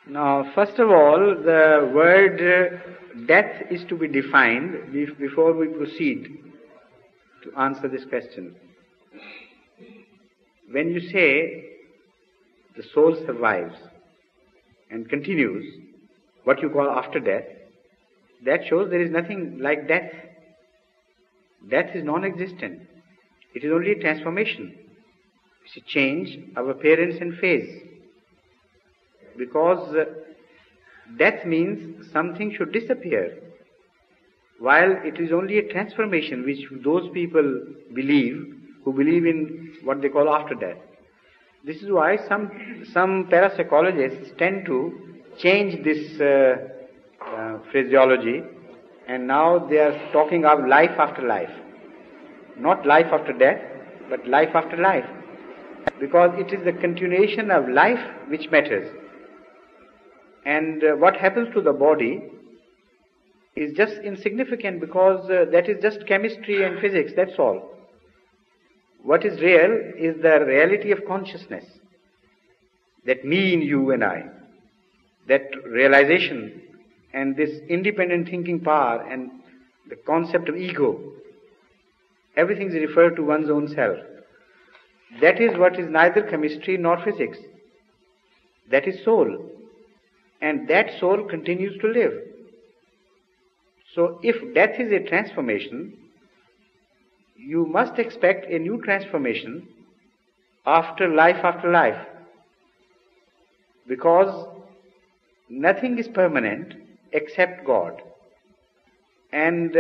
Now, first of all, the word death is to be defined before we proceed to answer this question. When you say the soul survives and continues, what you call after death, that shows there is nothing like death. Death is non-existent. It is only a transformation. It's a change of appearance and phase. Because death means something should disappear, while it is only a transformation which those people believe who believe in what they call after death. This is why some parapsychologists tend to change this phraseology, and now they are talking of life after life. Not life after death, but life after life. Because it is the continuation of life which matters. And what happens to the body is just insignificant, because that is just chemistry and physics, that's all. What is real is the reality of consciousness. That me in you and I. That realization and this independent thinking power and the concept of ego. Everything is referred to one's own self. That is what is neither chemistry nor physics. That is soul. And that soul continues to live. So if death is a transformation, you must expect a new transformation after life, because nothing is permanent except God. And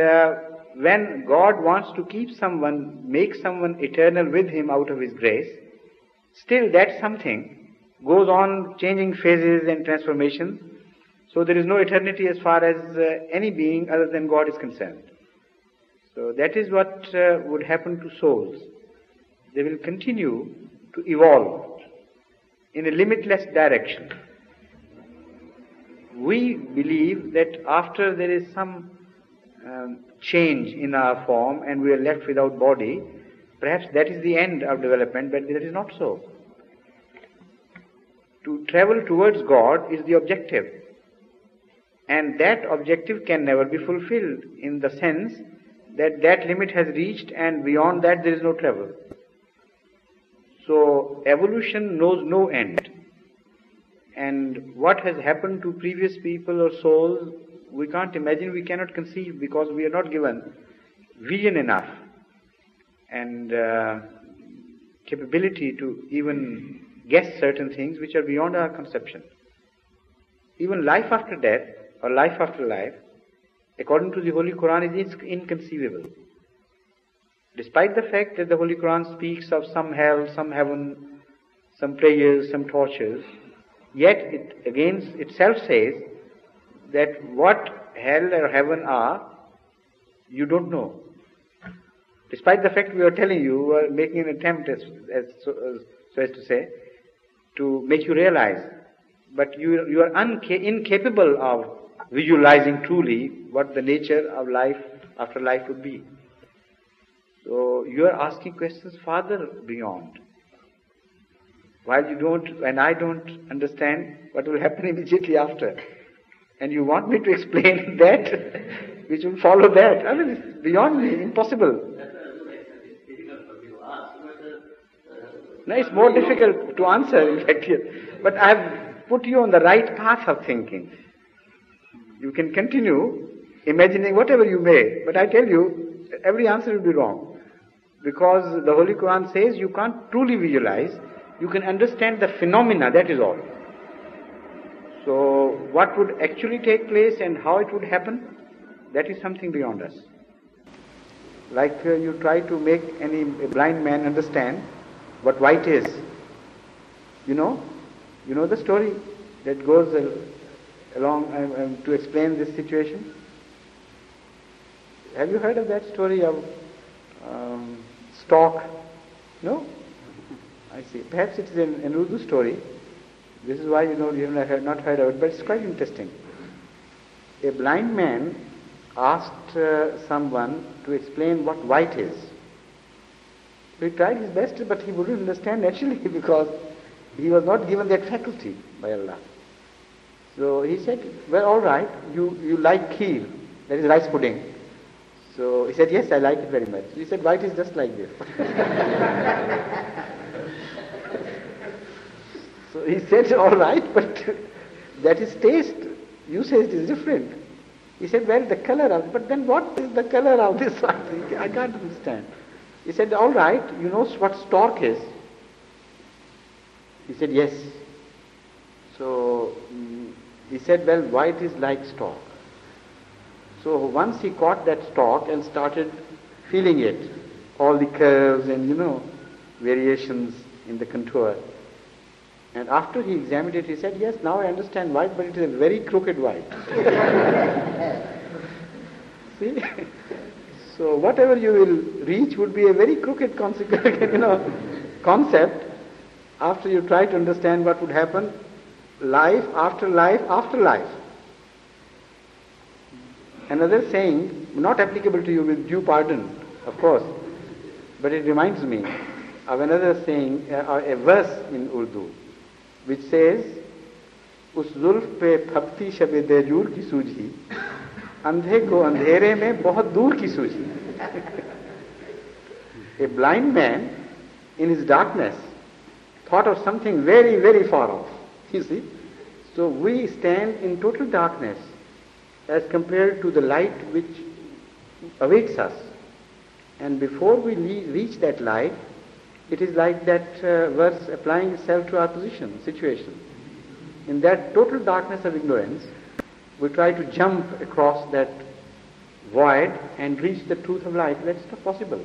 when God wants to keep someone, make someone eternal with Him out of His grace, still that something goes on changing phases and transformations. So there is no eternity as far as any being other than God is concerned. So that is what would happen to souls. They will continue to evolve in a limitless direction. We believe that after there is some change in our form and we are left without body, perhaps that is the end of development, but that is not so. To travel towards God is the objective. And that objective can never be fulfilled, in the sense that that limit has reached and beyond that there is no travel. So evolution knows no end. And what has happened to previous people or souls, we can't imagine, we cannot conceive, because we are not given vision enough and capability to even guess certain things which are beyond our conception. Even life after death or life after life, according to the Holy Quran, is inconceivable. Despite the fact that the Holy Quran speaks of some hell, some heaven, some prayers, some tortures, yet it again itself says that what hell or heaven are, you don't know. Despite the fact we are telling you, we are making an attempt, so as to say, to make you realize, but you are incapable of visualizing truly what the nature of life after life would be. So you are asking questions farther beyond. While you don't, and I don't understand what will happen immediately after. And you want me to explain that, which will follow that. I mean, it's beyond me, impossible. No, it's more difficult to answer, in fact, here. But I have put you on the right path of thinking. You can continue imagining whatever you may, but I tell you, every answer will be wrong. Because the Holy Quran says you can't truly visualize, you can understand the phenomena, that is all. So, what would actually take place and how it would happen, that is something beyond us. Like you try to make a blind man understand what white is. You know the story that goes along to explain this situation? Have you heard of that story of stork? No? I see. Perhaps it is an Urdu story. This is why you have not heard of it, but it's quite interesting. A blind man asked someone to explain what white is. So he tried his best, but he wouldn't understand naturally because he was not given that faculty by Allah. So he said, well, all right, you like kheer, that is rice pudding. So he said, yes, I like it very much. He said, why it is just like this? So he said, all right, but that is taste. You say it is different. He said, well, the color of, but then what is the color of this one? I can't understand. He said, all right, you know what stork is? He said, yes. So he said, well, why it is like stork? So once he caught that stork and started feeling it, all the curves and, variations in the contour. And after he examined it, he said, yes, now I understand white, but it is a very crooked white. See? So whatever you will reach would be a very crooked concept. After you try to understand what would happen, life after life after life. Another saying, not applicable to you with due pardon, of course, but it reminds me of another saying, a verse in Urdu, which says, उस जुल्फ पे फबती शबे देजूर की सूझी, अंधे को अंधेरे में बहुत दूर की सूझी. A blind man in his darkness thought of something very, very far off. You see? So we stand in total darkness as compared to the light which awaits us. And before we reach that light, it is like that verse applying itself to our situation. In that total darkness of ignorance, we try to jump across that void and reach the truth of life. That's not possible.